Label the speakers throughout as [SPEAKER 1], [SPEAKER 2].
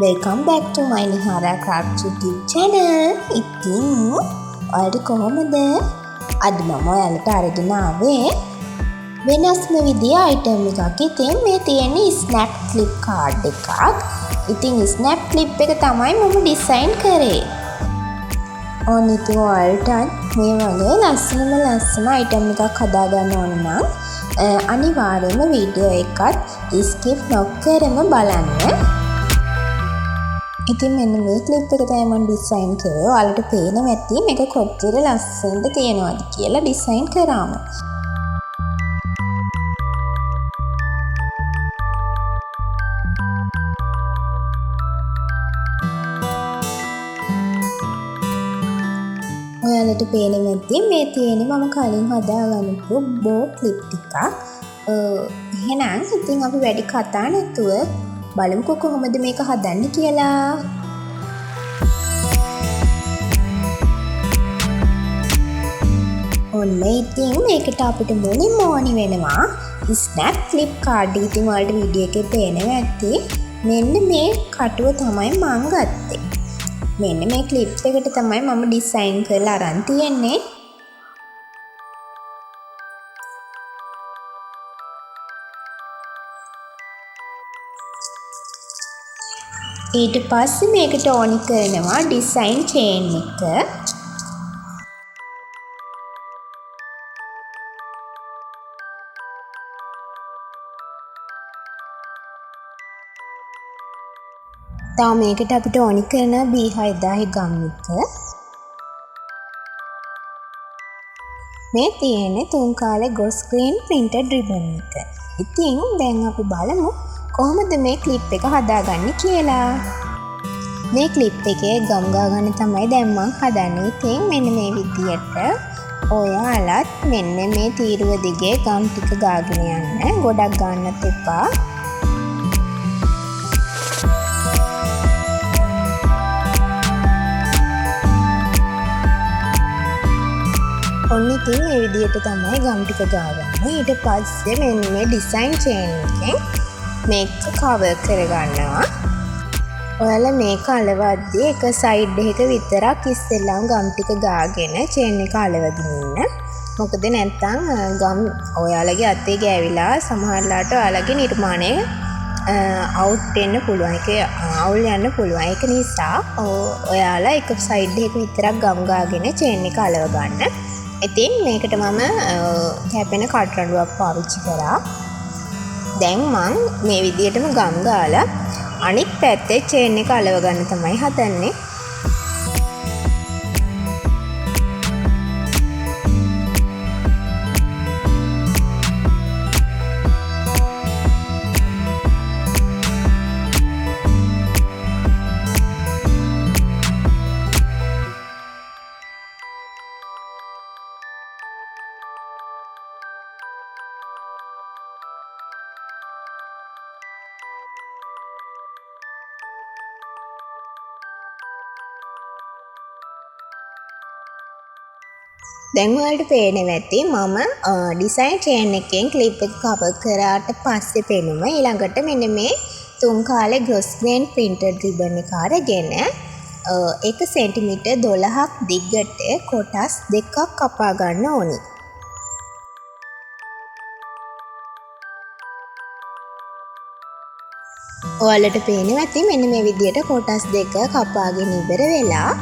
[SPEAKER 1] Welcome back to my Nihara Craft YouTube channel. ඉතින් ඔයාලට කොහොමද? අද මම ඔයාලට අරගෙන ආවේ වෙනස්ම විදිය අයිටම් එකක්. ඉතින් මේ තියෙන්නේ snap clip card එකක්. ඉතින් snap clip එක තමයි මම ඩිසයින් කරේ. ඉතින් ඔයාලට මේ වගේ ලස්සන අයිටම් එකක් හදාගන්න ඕන නම් අනිවාර්යයෙන්ම වීඩියෝ එකත් skip නොකරම බලන්න. ඉතින් මෙන්න මේ ක්ලිප් එක තමයි මම ඩිසයින් කරේ. ඔයාලට පේනවා ඇති මේක කොච්චර ලස්සනට තියෙනවද කියලා ඩිසයින් කරාම. ඔයාලට පේනවා ඇති මේ තියෙන්නේ මම කලින් හදාගන්නපු බෝ ක්ලිප් ටිකක්. එහෙනම් ඉතින් අපි වැඩි කතා නැතුව බලමුකෝ කොහොමද මේක හදන්නේ කියලා. ඔන්න ඉතින් මේකට අපිට මුලින්ම ඕනි වෙනවා snap clip card. ඉතින් ඔයාලට වීඩියෝ එකේ පේනවා ඇති මෙන්න මේ කටුව තමයි මම ගත්තේ. මෙන්න මේ ක්ලිප් එකට තමයි මම ඩිසයින් කරලා අරන් තියෙන්නේ. ඊට පස්සේ මේකට ඕනි කරනවා ඩිසයින් චේන් එක. තව මේකට අපිට ඕනි කරන B6000 ගම් එක. මේ තියෙන්නේ 3 කාලේ ගොස් ග්‍රීන් printed ribbon එක. ඉතින් දැන් අපි බලමු කොහොමද මේ ක්ලිප් එක හදාගන්නේ කියලා. මේ ක්ලිප් එකේ ගම් ගාගන්න තමයි දැන් මම හදන්නේ. ඉතින් මෙන්න මේ විදියට ඔයාලත් මෙන්න මේ තීරුව දිගේ ගම් ටික ගාගෙන යන්න. ගොඩක් ගන්නත් එපා. ඔන්න ඉතින් මේ විදියට තමයි ගම් ටික ගාගන්නේ. ඊට පස්සේ මෙන්න මේ ඩිසයින් චේන් එකෙන් මේක කවර් කරගන්නවා. ඔයාලා මේක අලවද්දී එක සයිඩ් එක විතරක් ඉස්සෙල්ලාම ගම් ටික ගාගෙන චේන් එක අලවගෙන ඉන්න. මොකද නැත්තම් ගම් ඔයාලගේ අතේ ගෑවිලා සමහරලාට ඔයාලගේ නිර්මාණය අවුට් වෙන්න පුළුවන්. ඒක අවුල් යන්න පුළුවන්. ඒක නිසා ඔයාලා එක සයිඩ් එක විතරක් ගම් ගාගෙන චේන් එක අලව ගන්න. ඉතින් මේකට මම කැපෙන කටරඬුවක් පාවිච්චි කරා. දැන් මං මේ විදියටම ගම් ගාලා අනිත් පැත්තේ චේන් එක අලව ගන්න තමයි හදන්නේ. දැන් ඔයාලට පේනවා ඇති මම ඩිසයින් චේන් එකෙන් ක්ලිප් එක කවර් කරාට පස්සේ පේනවා ඊළඟට මෙන්න මේ 3 කාලේ ග්‍රොස් ග්‍රේන් printed ribbon එක අරගෙන 1 සෙන්ටිමීටර් 12ක් දිගට කොටස් දෙකක් කපා ගන්න ඕනි. ඔයාලට පේනවා ඇති මෙන්න මේ විදියට කොටස් දෙක කපාගෙන ඉවර වෙලා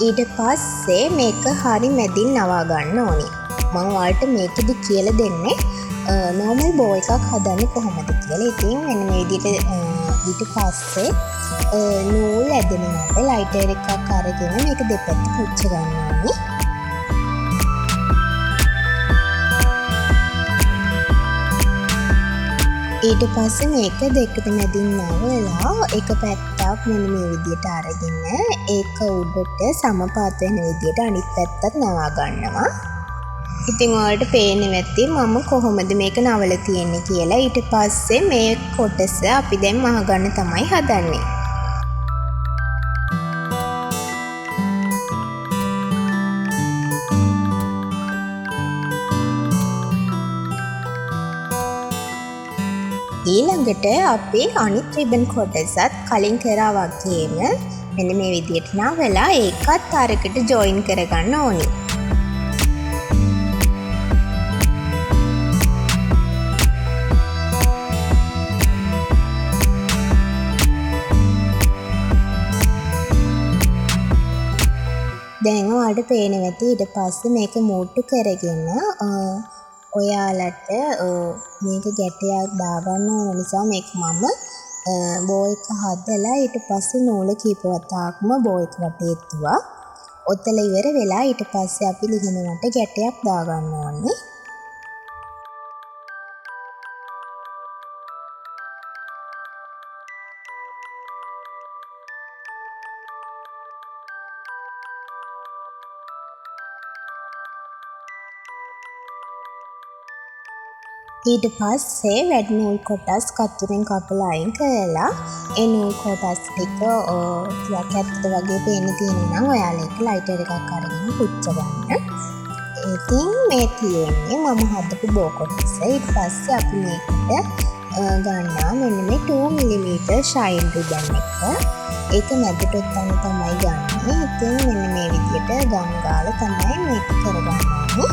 [SPEAKER 1] ඊට පස්සේ මේක හරි මැදින් නවා ගන්න ඕනි. මම ඔයාලට මේකෙදි කියලා දෙන්නේ normal bow එකක් හදන්නේ කොහොමද කියලා. ඉතින් මෙන්න මේ විදිහට ඊට පස්සේ නූල් ඇදෙනකොට ලයිටර් එකක් අරගෙන මේක දෙපැත්ත පුච්ච ගන්න ඕනි. ඊට පස්සේ මේක දෙකට මැදින් නවලා එක පැත්තක් මෙන්න මේ විදිහට අරගෙන ඒක උඩට සමපාත වෙන විදිහට අනිත් පැත්තත් නවා ගන්නවා. ඉතින් ඔයාලට පේන්නේ නැති මම කොහොමද මේක නවලා තියන්නේ කියලා. ඊට පස්සේ මේ කොටස අපි දැන් මහ ගන්න තමයි හදන්නේ. ඊළඟට අපි අනිත් රිබන් කොටසත් කලින් කරා වගේම මෙන්න මේ විදිහට නවලා ඒකත් අරකට ජොයින් කරගන්න ඕනි. දැන් ඔයාලට පේනවා ඇති ඊට පස්සේ මේක මූට්ටු කරගෙන ඔයාලට මේක ගැටයක් දාගන්න ඕන නිසා මේක මම බෝ එක හදලා ඊට පස්සේ නූල කීප වතාවක්ම බෝ එක වටේ එත්තුවා. ඔතල ඉවර වෙලා ඊට පස්සේ අපි ලිහිණුවට ගැටයක් දාගන්න ඕනේ. ඊට පස්සේ වැඩි නූල් කොටස් කතුරෙන් කපලා අයින් කරලා ඒ නූල් කොටස් ටික ටිකක් ඇත්තට වගේ පේන්න තියෙනවා නම් ඔයාලා ඒක ලයිටර් එකක් අරගෙන පුච්ච ගන්න. ඉතින් මේ තියෙන්නේ මම හදපු බෝ කොටස. ඊට පස්සේ අපි මේකට ගන්නවා මෙන්න මේ 2 mm ෂයින් රිබන් එක. ඒක මැදට තමයි ගන්නේ. ඉතින් මෙන්න මේ විදිහට ගම් ගාලා තමයි මේක කරගන්නේ.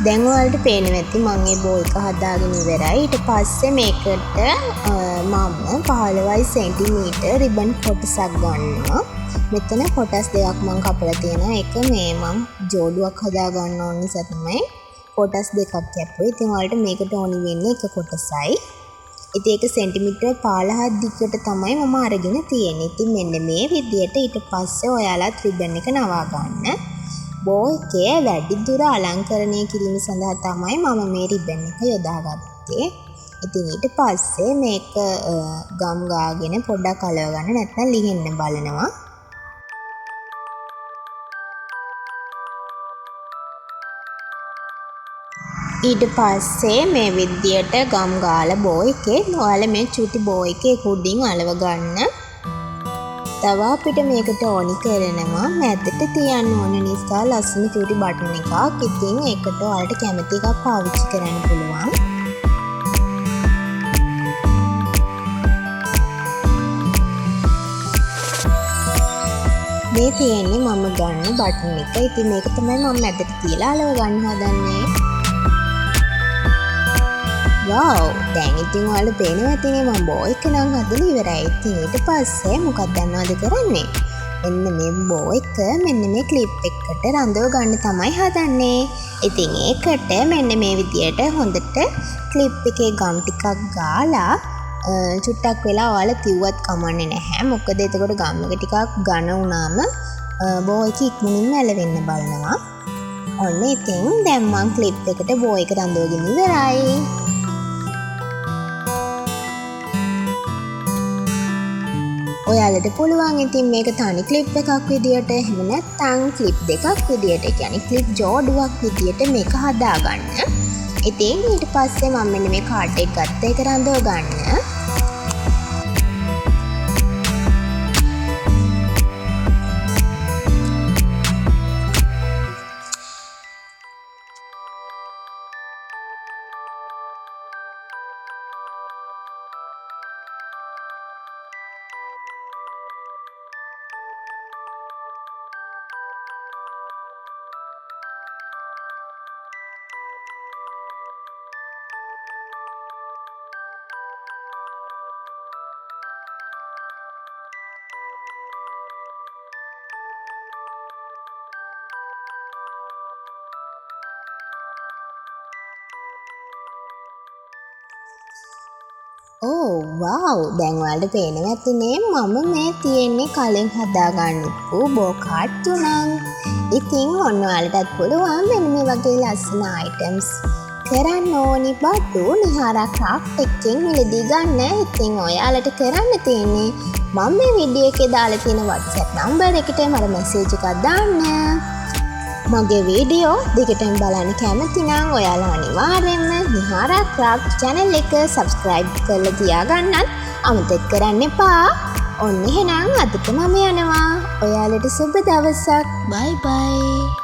[SPEAKER 1] දැන් ඔයාලට පේනවා ඇති මම මේ බෝ එක හදාගෙන ඉවරයි. ඊට පස්සේ මේකට මම 15 සෙන්ටිමීටර් රිබන් කොටසක් ගන්නවා. මෙතන කොටස් දෙකක් මම කපලා තියෙනවා. එක මේ මම ජෝඩුවක් හදා ගන්න ඕන නිසා තමයි කොටස් දෙකක් කැපුවේ. ඉතින් ඔයාලට මේකට ඕනි වෙන්නේ එක කොටසයි. ඉතින් ඒක සෙන්ටිමීටර් 15ක් දිගට තමයි මම අරගෙන තියෙන්නේ. ඉතින් මෙන්න මේ විදියට ඊට පස්සේ ඔයාලත් රිබන් එක නවා ගන්න. බෝ එකේ වැඩි දුර අලංකරණය කිරීම සඳහා තමයි මම මේ රිබන් එක යොදාගත්තේ. ඉතින් ඊට පස්සේ මේක ගම් ගාගෙන පොඩ්ඩක් අලව ගන්න නැත්නම් ලිහින්න බලනවා. ඊට පස්සේ මේ විදියට ගම් ගාලා බෝ එකේ ඔයාලා මේ චුටි බෝ එකේ උඩින් අලව ගන්න. තව අපිට මේකට ඕනි කරනවා මැදට තියන්න ඕන නිසා ලස්සන චූටි බටන් එකක්. ඉතින් ඒකට ඔයාලට කැමති එකක් පාවිච්චි කරන්න පුළුවන්. මේ තියෙන්නේ මම ගන්න බටන් එක. ඉතින් මේක තමයි මම මැදට තියලා අලව ගන්න හදන්නේ. වව්! දැන් ඉතින් ඔයාලා පේනවා ඇතිනේ මම බෝ එක නම් හදලා ඉවරයි. ඉතින් ඊට පස්සේ මොකක්ද දන්නවද කරන්නේ? මෙන්න මේ බෝ එක මෙන්න මේ ක්ලිප් එකකට රඳව ගන්න තමයි හදන්නේ. ඉතින් ඒකට මෙන්න මේ විදියට හොඳට ක්ලිප් එකේ ගම් ටිකක් ගාලා චුට්ටක් වෙලා ඔයාලා තියුවත් කමන්නේ නැහැ. මොකද එතකොට ගම් එක ටිකක් ඝන වුණාම බෝ එක ඉක්මනින්ම ඇලවෙන්න බලනවා. ඔන්න ඉතින් දැන් මම ක්ලිප් එකට බෝ එක රඳවගෙන ඉවරයි. ඔයාලට පුළුවන් ඉතින් මේක තනි ක්ලිප් එකක් විදියට එහෙම නැත්නම් ක්ලිප් දෙකක් විදියට, ඒ කියන්නේ ක්ලිප් ජෝඩුවක් විදියට මේක හදාගන්න. ඉතින් ඊට පස්සේ මම මෙන්න මේ කාඩ් එක ගත්ත එක රඳව ගන්න. ඕ වව් දැන් ඔයාලට පේනවා ඇතිනේ මම මේ තියෙන්නේ කලින් හදාගන්නපු බෝකාඩ් තුනක්. ඉතින් ඔන්න ඔයාලටත් පුළුවන් මෙන්න මේ වගේ ලස්සන අයිටම්ස් කරන්න ඕනි බඩු නිහාරා ක්‍රාෆ්ට් එකකින් මිලදී ගන්න. ඉතින් ඔයාලට කරන්න තියෙන්නේ මම මේ වීඩියෝ එකේ දාලා තියෙන WhatsApp නම්බර් එකට මට මැසේජ් එකක් දාන්න. මගේ වීඩියෝ දිගටම බලන්න කැමති නම් ඔයාලා අනිවාර්යෙන්ම නිහාරා ක්‍රාෆ්ට් channel එක subscribe කරලා තියාගන්නත් අමතක කරන්න එපා. ඔන්න එහෙනම් අදට මම යනවා. ඔයාලට සුබ දවසක්. bye bye.